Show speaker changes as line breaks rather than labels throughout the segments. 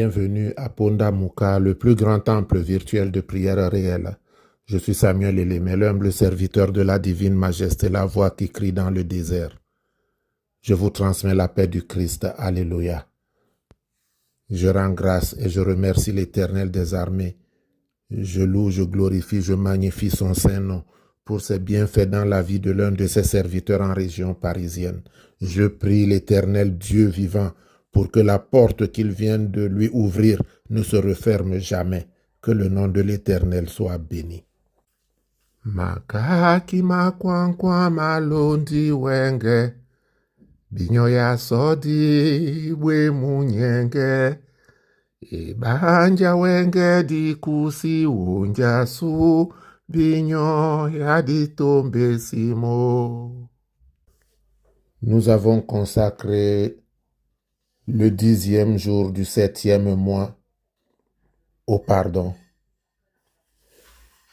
bienvenue à Ponda Muka, le plus grand temple virtuel de prière réelle. Je suis Samuel Elémé, l'humble serviteur de la divine majesté, la voix qui crie dans le désert. Je vous transmets la paix du Christ. Alléluia. Je rends grâce et je remercie l'Éternel des armées. Je loue, je glorifie, je magnifie son saint nom pour ses bienfaits dans la vie de l'un de ses serviteurs en région parisienne. Je prie l'Éternel Dieu vivant pour que la porte qu'il vient de lui ouvrir ne se referme jamais. Que le nom de l'Éternel soit béni. Makaki makwankwa malondi wenge binyo ya sodi we munyenge ibanja wenge dikusi unja su binyo ya ditombe simo. Nous avons consacré le 10e jour du 7e mois au pardon.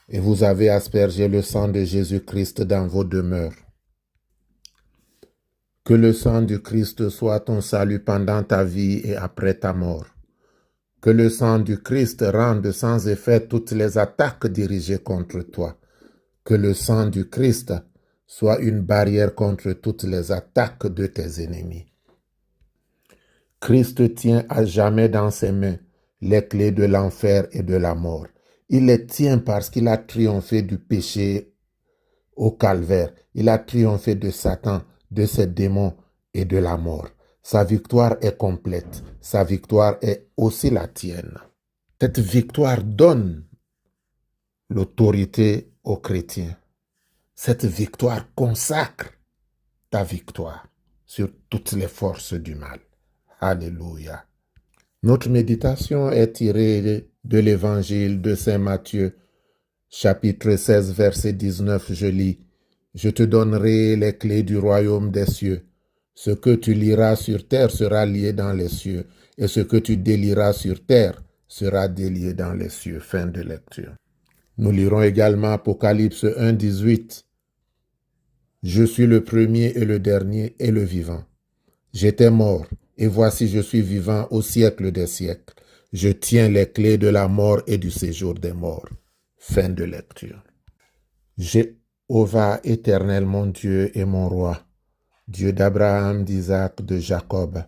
Et vous avez aspergé le sang de Jésus-Christ dans vos demeures. Que le sang du Christ soit ton salut pendant ta vie et après ta mort. Que le sang du Christ rende sans effet toutes les attaques dirigées contre toi. Que le sang du Christ soit une barrière contre toutes les attaques de tes ennemis. Christ tient à jamais dans ses mains les clés de l'enfer et de la mort. Il les tient parce qu'il a triomphé du péché au calvaire. Il a triomphé de Satan, de ses démons et de la mort. Sa victoire est complète. Sa victoire est aussi la tienne. Cette victoire donne l'autorité aux chrétiens. Cette victoire consacre ta victoire sur toutes les forces du mal. Alléluia. Notre méditation est tirée de l'évangile de Saint Matthieu, chapitre 16, verset 19, je lis. Je te donnerai les clés du royaume des cieux. Ce que tu liras sur terre sera lié dans les cieux, et ce que tu délieras sur terre sera délié dans les cieux. Fin de lecture. Nous lirons également Apocalypse 1, 18. Je suis le premier et le dernier et le vivant. J'étais mort, et voici je suis vivant au siècle des siècles. Je tiens les clés de la mort et du séjour des morts. Fin de lecture. Jéhovah éternel, mon Dieu et mon roi, Dieu d'Abraham, d'Isaac, de Jacob,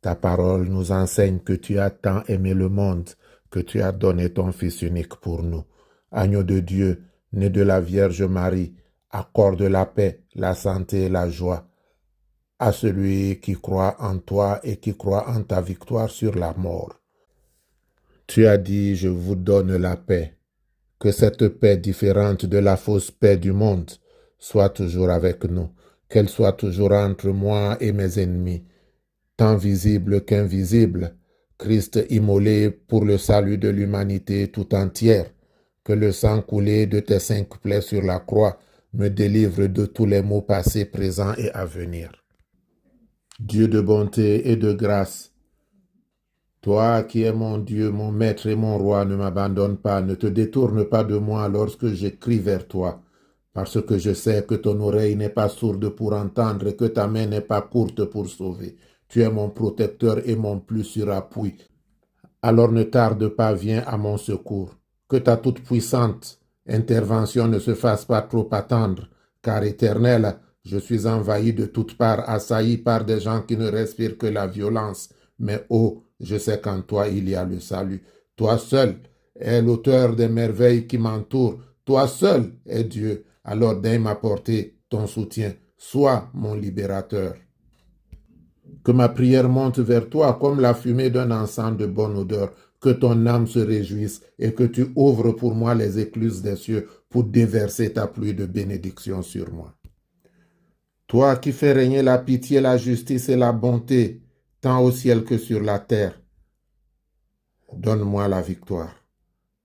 ta parole nous enseigne que tu as tant aimé le monde, que tu as donné ton Fils unique pour nous. Agneau de Dieu, né de la Vierge Marie, accorde la paix, la santé et la joie à celui qui croit en toi et qui croit en ta victoire sur la mort. Tu as dit, je vous donne la paix. Que cette paix différente de la fausse paix du monde soit toujours avec nous, qu'elle soit toujours entre moi et mes ennemis, tant visible qu'invisible, Christ immolé pour le salut de l'humanité tout entière, que le sang coulé de tes 5 plaies sur la croix me délivre de tous les maux passés, présents et à venir. Dieu de bonté et de grâce, toi qui es mon Dieu, mon maître et mon roi, ne m'abandonne pas, ne te détourne pas de moi lorsque j'écris vers toi, parce que je sais que ton oreille n'est pas sourde pour entendre et que ta main n'est pas courte pour sauver. Tu es mon protecteur et mon plus sûr appui. Alors ne tarde pas, viens à mon secours. Que ta toute-puissante intervention ne se fasse pas trop attendre, car Éternel, je suis envahi de toutes parts, assailli par des gens qui ne respirent que la violence. Mais oh, je sais qu'en toi il y a le salut. Toi seul es l'auteur des merveilles qui m'entourent. Toi seul es Dieu. Alors daigne m'apporter ton soutien. Sois mon libérateur. Que ma prière monte vers toi comme la fumée d'un encens de bonne odeur. Que ton âme se réjouisse et que tu ouvres pour moi les écluses des cieux pour déverser ta pluie de bénédiction sur moi. Toi qui fais régner la pitié, la justice et la bonté, tant au ciel que sur la terre, donne-moi la victoire.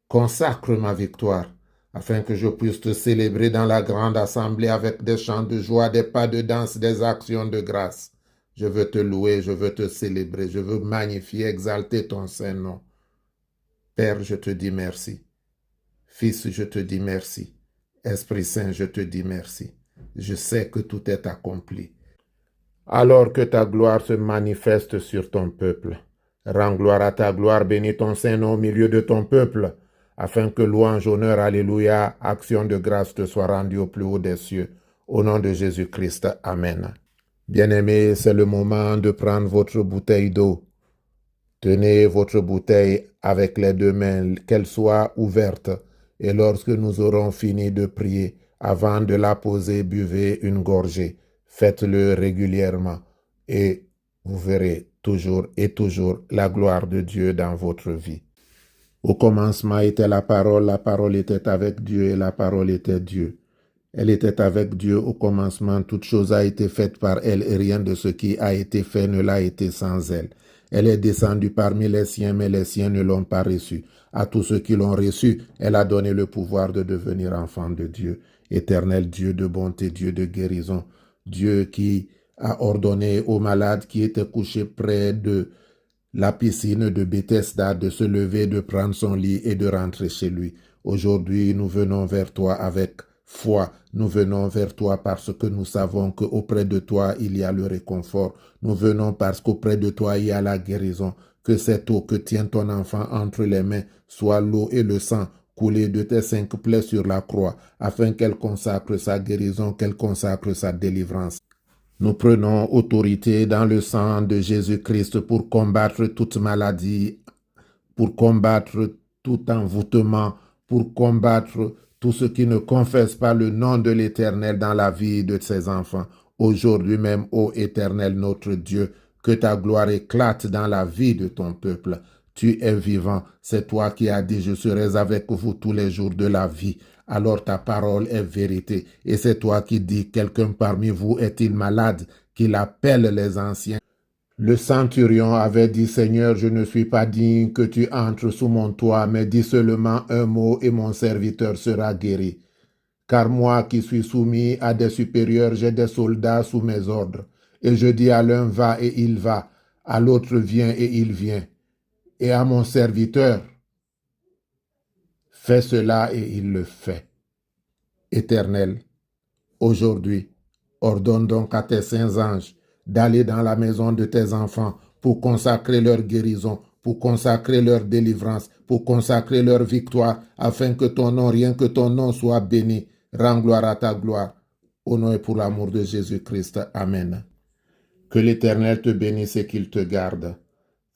Consacre ma victoire, afin que je puisse te célébrer dans la grande assemblée avec des chants de joie, des pas de danse, des actions de grâce. Je veux te louer, je veux te célébrer, je veux magnifier, exalter ton saint nom. Père, je te dis merci. Fils, je te dis merci. Esprit Saint, je te dis merci. Je sais que tout est accompli. Alors que ta gloire se manifeste sur ton peuple, Rends gloire à ta gloire, bénis ton Saint-Nom au milieu de ton peuple, afin que louange, honneur, alléluia, action de grâce te soit rendue au plus haut des cieux. Au nom de Jésus-Christ, Amen. Bien-aimés, c'est le moment de prendre votre bouteille d'eau. Tenez votre bouteille avec les deux mains, qu'elle soit ouverte, et lorsque nous aurons fini de prier, avant de la poser, buvez une gorgée. Faites-le régulièrement et vous verrez toujours et toujours la gloire de Dieu dans votre vie. Au commencement était la parole était avec Dieu et la parole était Dieu. Elle était avec Dieu au commencement, toute chose a été faite par elle et rien de ce qui a été fait ne l'a été sans elle. Elle est descendue parmi les siens, mais les siens ne l'ont pas reçue. À tous ceux qui l'ont reçue, elle a donné le pouvoir de devenir enfants de Dieu. Éternel Dieu de bonté, Dieu de guérison, Dieu qui a ordonné aux malades qui étaient couchés près de la piscine de Bethesda de se lever, de prendre son lit et de rentrer chez lui. Aujourd'hui, nous venons vers toi avec foi. Nous venons vers toi parce que nous savons qu'auprès de toi, il y a le réconfort. Nous venons parce qu'auprès de toi, il y a la guérison. Que cette eau que tient ton enfant entre les mains soit l'eau et le sang coulés de tes 5 plaies sur la croix, afin qu'elle consacre sa guérison, qu'elle consacre sa délivrance. Nous prenons autorité dans le sang de Jésus-Christ pour combattre toute maladie, pour combattre tout envoûtement, pour combattre tout ce qui ne confesse pas le nom de l'Éternel dans la vie de ses enfants. Aujourd'hui même, ô Éternel notre Dieu, que ta gloire éclate dans la vie de ton peuple. Tu es vivant, c'est toi qui as dit, je serai avec vous tous les jours de la vie. Alors ta parole est vérité. Et c'est toi qui dis, quelqu'un parmi vous est-il malade, qu'il appelle les anciens. Le centurion avait dit, Seigneur, je ne suis pas digne que tu entres sous mon toit, mais dis seulement un mot et mon serviteur sera guéri. Car moi qui suis soumis à des supérieurs, j'ai des soldats sous mes ordres. Et je dis à l'un, va et il va, à l'autre, viens et il vient. Et à mon serviteur, fais cela et il le fait. Éternel, aujourd'hui, ordonne donc à tes saints anges d'aller dans la maison de tes enfants pour consacrer leur guérison, pour consacrer leur délivrance, pour consacrer leur victoire, afin que ton nom, rien que ton nom soit béni. Rends gloire à ta gloire. Au nom et pour l'amour de Jésus-Christ. Amen. Que l'Éternel te bénisse et qu'il te garde.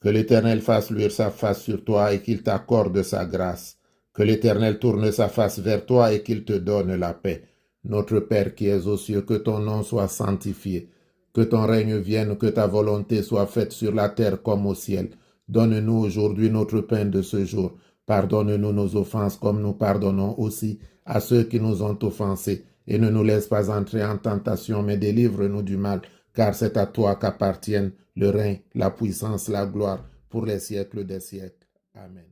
Que l'Éternel fasse luire sa face sur toi et qu'il t'accorde sa grâce. Que l'Éternel tourne sa face vers toi et qu'il te donne la paix. Notre Père qui es aux cieux, que ton nom soit sanctifié. Que ton règne vienne, que ta volonté soit faite sur la terre comme au ciel. Donne-nous aujourd'hui notre pain de ce jour. Pardonne-nous nos offenses comme nous pardonnons aussi à ceux qui nous ont offensés. Et ne nous laisse pas entrer en tentation, mais délivre-nous du mal. Car c'est à toi qu'appartiennent le règne, la puissance, la gloire, pour les siècles des siècles. Amen.